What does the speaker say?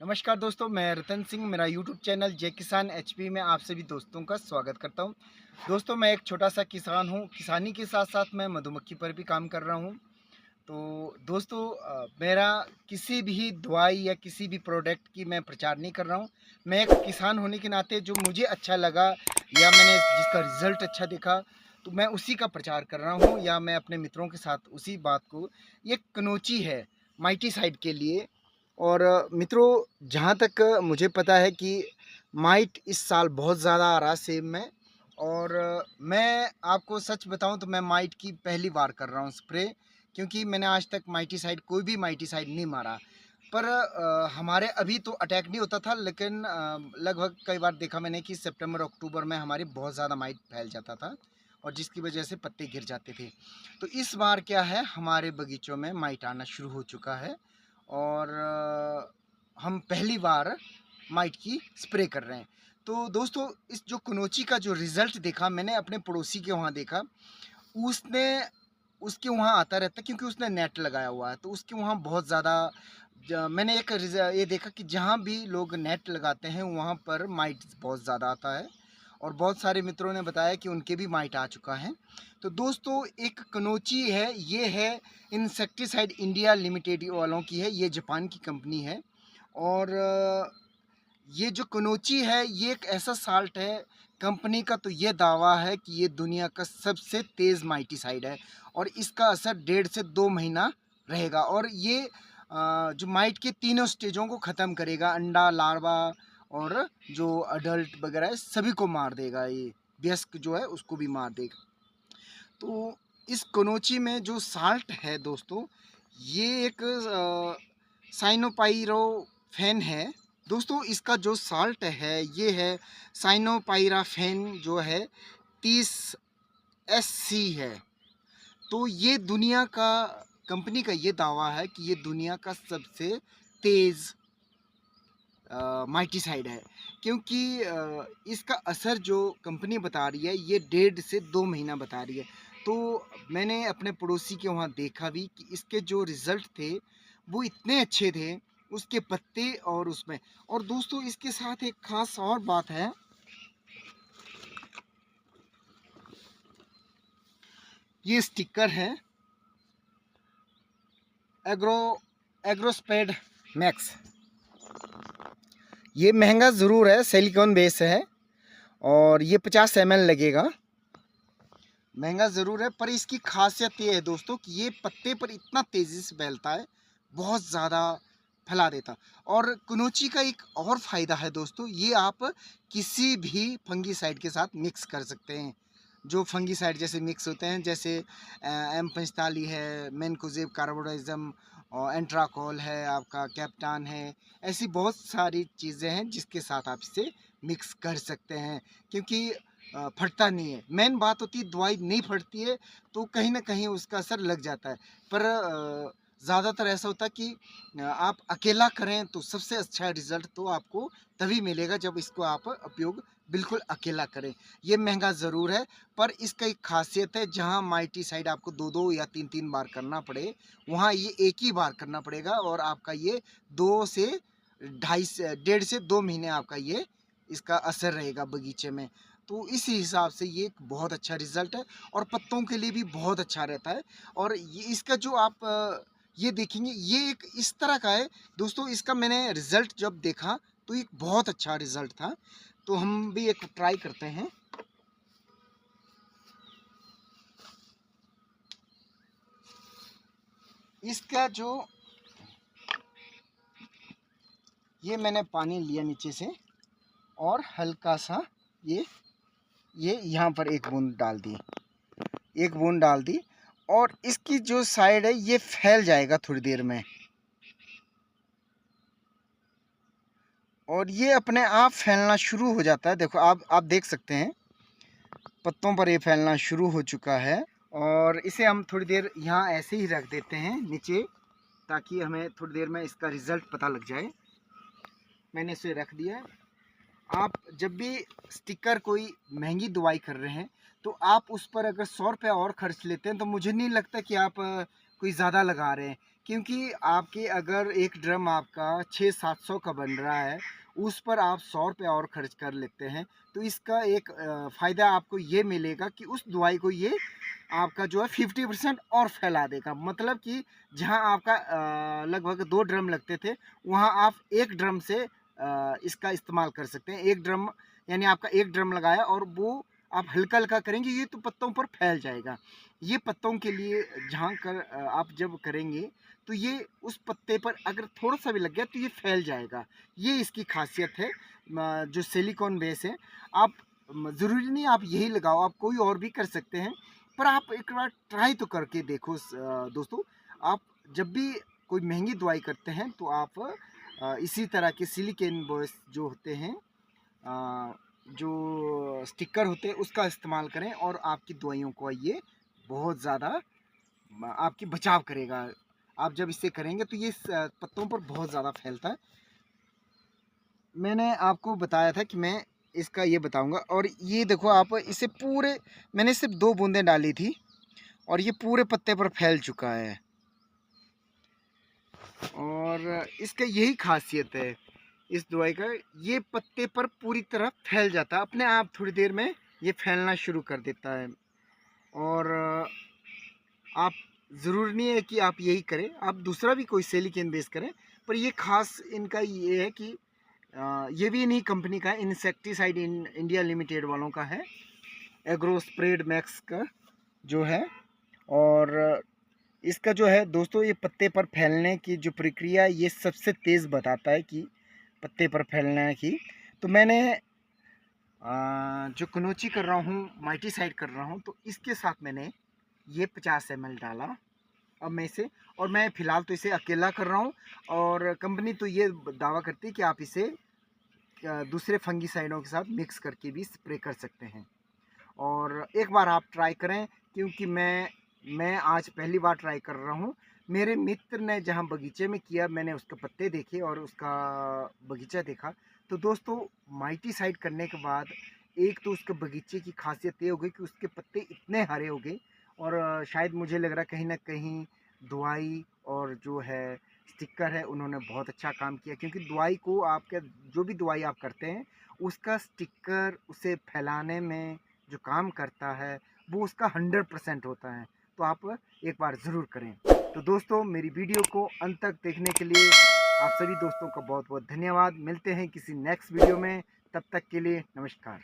नमस्कार दोस्तों, मैं रतन सिंह। मेरा यूट्यूब चैनल जय किसान एचपी में आप सभी दोस्तों का स्वागत करता हूं। दोस्तों, मैं एक छोटा सा किसान हूं। किसानी के साथ साथ मैं मधुमक्खी पर भी काम कर रहा हूं। तो दोस्तों, मेरा किसी भी दवाई या किसी भी प्रोडक्ट की मैं प्रचार नहीं कर रहा हूं। मैं एक किसान होने के नाते जो मुझे अच्छा लगा या मैंने जिसका रिजल्ट अच्छा देखा, तो मैं उसी का प्रचार कर रहा हूँ या मैं अपने मित्रों के साथ उसी बात को। ये कनौची है माइटी साइड के लिए। और मित्रों, जहाँ तक मुझे पता है कि माइट इस साल बहुत ज़्यादा आ रहा है सेब में। और मैं आपको सच बताऊं तो मैं माइट की पहली बार कर रहा हूं स्प्रे, क्योंकि मैंने आज तक माइटी साइड कोई भी माइटी साइड नहीं मारा। पर हमारे अभी तो अटैक नहीं होता था, लेकिन लगभग कई बार देखा मैंने कि सितंबर अक्टूबर में हमारे बहुत ज़्यादा माइट फैल जाता था और जिसकी वजह से पत्ते गिर जाते थे। तो इस बार क्या है, हमारे बगीचों में माइट आना शुरू हो चुका है और हम पहली बार माइट की स्प्रे कर रहे हैं। तो दोस्तों, इस जो कनौची का जो रिज़ल्ट देखा मैंने अपने पड़ोसी के वहाँ देखा, उसने उसके वहाँ आता रहता है क्योंकि उसने नेट लगाया हुआ है। तो उसके वहाँ बहुत ज़्यादा मैंने एक ये देखा कि जहाँ भी लोग नेट लगाते हैं वहाँ पर माइट बहुत ज़्यादा आता है। और बहुत सारे मित्रों ने बताया कि उनके भी माइट आ चुका है। तो दोस्तों, एक कनौची है, ये है इंसेक्टिसाइड इंडिया लिमिटेड वालों की है। ये जापान की कंपनी है। और ये जो कनौची है ये एक ऐसा साल्ट है, कंपनी का तो ये दावा है कि ये दुनिया का सबसे तेज़ माइटीसाइड है और इसका असर 1.5 से 2 महीना रहेगा। और ये जो माइट के तीनों स्टेजों को ख़त्म करेगा, अंडा, लार्वा और जो अडल्ट वगैरह है सभी को मार देगा। ये वयस्क जो है उसको भी मार देगा। तो इस कनौची में जो साल्ट है दोस्तों, ये एक साइनोपाइरोफेन है। दोस्तों, इसका जो साल्ट है ये है साइनोपाइराफेन, जो है 30 SC है। तो ये दुनिया का, कंपनी का ये दावा है कि ये दुनिया का सबसे तेज़ माइटीसाइड है। क्योंकि इसका असर जो कंपनी बता रही है ये 1.5 से 2 महीना बता रही है। तो मैंने अपने पड़ोसी के वहाँ देखा भी कि इसके जो रिज़ल्ट थे वो इतने अच्छे थे, उसके पत्ते और उसमें। और दोस्तों, इसके साथ एक ख़ास और बात है, ये स्टिकर है एग्रो एग्रोस्पेड मैक्स। ये महंगा ज़रूर है, सिलिकॉन बेस है और ये 50 ml लगेगा। महंगा ज़रूर है, पर इसकी खासियत ये है दोस्तों कि ये पत्ते पर इतना तेज़ी से फैलता है, बहुत ज़्यादा फैला देता। और कनौची का एक और फ़ायदा है दोस्तों, ये आप किसी भी फंगीसाइड के साथ मिक्स कर सकते हैं। जो फंगीसाइड जैसे मिक्स होते हैं, जैसे M45 है, मैनकोजेब कार्बोडाइज़म और एंट्राकोल है, आपका कैप्टान है। ऐसी बहुत सारी चीज़ें हैं जिसके साथ आप इसे मिक्स कर सकते हैं, क्योंकि फटता नहीं है। मेन बात होती है दवाई नहीं फटती है तो कहीं ना कहीं उसका असर लग जाता है। पर ज़्यादातर ऐसा होता है कि आप अकेला करें तो सबसे अच्छा रिज़ल्ट तो आपको तभी मिलेगा जब इसको आप उपयोग बिल्कुल अकेला करें। ये महंगा ज़रूर है, पर इसका एक खासियत है, जहाँ माइटीसाइड आपको 2-2 या 3-3 बार करना पड़े, वहाँ ये एक ही बार करना पड़ेगा और आपका ये 2 से 1.5 से 2 महीने आपका ये इसका असर रहेगा बगीचे में। तो इस हिसाब से ये एक बहुत अच्छा रिज़ल्ट है और पत्तों के लिए भी बहुत अच्छा रहता है। और ये इसका जो आप ये देखेंगे, ये एक इस तरह का है दोस्तों। इसका मैंने रिज़ल्ट जब देखा तो एक बहुत अच्छा रिज़ल्ट था। तो हम भी एक ट्राई करते हैं। इसका जो, ये मैंने पानी लिया नीचे से और हल्का सा ये यहाँ पर एक बूंद डाल दी, एक बूंद डाल दी। और इसकी जो साइड है ये फैल जाएगा थोड़ी देर में और ये अपने आप फैलना शुरू हो जाता है। देखो, आप देख सकते हैं पत्तों पर ये फैलना शुरू हो चुका है। और इसे हम थोड़ी देर यहाँ ऐसे ही रख देते हैं नीचे, ताकि हमें थोड़ी देर में इसका रिज़ल्ट पता लग जाए। मैंने इसे रख दिया। आप जब भी स्टिकर कोई महंगी दवाई कर रहे हैं तो आप उस पर अगर 100 रुपया और खर्च लेते हैं तो मुझे नहीं लगता कि आप कोई ज़्यादा लगा रहे हैं, क्योंकि आपके अगर एक ड्रम आपका 600-700 का बन रहा है, उस पर आप 100 रुपये और खर्च कर लेते हैं, तो इसका एक फ़ायदा आपको ये मिलेगा कि उस दवाई को ये आपका जो है 50% और फैला देगा। मतलब कि जहां आपका लगभग 2 ड्रम लगते थे, वहां आप 1 ड्रम से इसका इस्तेमाल कर सकते हैं। 1 ड्रम यानी आपका 1 ड्रम लगाया और वो आप हल्का-हल्का करेंगे, ये तो पत्तों पर फैल जाएगा। ये पत्तों के लिए जहाँ कर आप जब करेंगे, तो ये उस पत्ते पर अगर थोड़ा-सा भी लग गया तो ये फैल जाएगा। ये इसकी ख़ासियत है जो सिलिकॉन बेस है। आप ज़रूरी नहीं आप यही लगाओ, आप कोई और भी कर सकते हैं। पर आप एक बार ट्राई तो करके देखो दोस्तों। आप जब भी कोई महंगी दवाई करते हैं तो आप इसी तरह के सिलिकॉन बेस जो होते हैं, जो स्टिकर होते हैं, उसका इस्तेमाल करें और आपकी दवाइयों को ये बहुत ज़्यादा आपकी बचाव करेगा। आप जब इसे करेंगे तो ये पत्तों पर बहुत ज़्यादा फैलता है। मैंने आपको बताया था कि मैं इसका ये बताऊंगा। और ये देखो आप इसे पूरे, मैंने सिर्फ 2 बूंदें डाली थी और ये पूरे पत्ते पर फैल चुका है। और इसका यही खासियत है इस दवाई का, ये पत्ते पर पूरी तरह फैल जाता है अपने आप, थोड़ी देर में ये फैलना शुरू कर देता है। और आप ज़रूर नहीं है कि आप यही करें, आप दूसरा भी कोई सिलिकॉन बेस करें। पर ये खास इनका ये है कि ये भी इन्हीं कंपनी का है, इंसेक्टिसाइड इंडिया लिमिटेड वालों का है, एग्रो स्प्रेड मैक्स का जो है। और इसका जो है दोस्तों, ये पत्ते पर फैलने की जो प्रक्रिया ये सबसे तेज़ बताता है कि पत्ते पर फैलने की। तो मैंने जो कनोची कर रहा हूँ, माइटीसाइड कर रहा हूँ, तो इसके साथ मैंने ये 50 ml डाला अब मैं इसे। और मैं फ़िलहाल तो इसे अकेला कर रहा हूँ, और कंपनी तो ये दावा करती है कि आप इसे दूसरे फंगीसाइडों के साथ मिक्स करके भी स्प्रे कर सकते हैं। और एक बार आप ट्राई करें, क्योंकि मैं आज पहली बार ट्राई कर रहा हूँ। मेरे मित्र ने जहाँ बगीचे में किया, मैंने उसके पत्ते देखे और उसका बगीचा देखा। तो दोस्तों, माइटीसाइड करने के बाद एक तो उसके बगीचे की खासियत ये हो गई कि उसके पत्ते इतने हरे हो गए। और शायद मुझे लग रहा है कहीं ना कहीं दवाई और जो है स्टिकर है, उन्होंने बहुत अच्छा काम किया। क्योंकि दवाई को आपके जो भी दवाई आप करते हैं, उसका स्टिकर उसे फैलाने में जो काम करता है, वो उसका 100% होता है। तो आप एक बार ज़रूर करें। तो दोस्तों, मेरी वीडियो को अंत तक देखने के लिए आप सभी दोस्तों का बहुत बहुत धन्यवाद। मिलते हैं किसी नेक्स्ट वीडियो में, तब तक के लिए नमस्कार।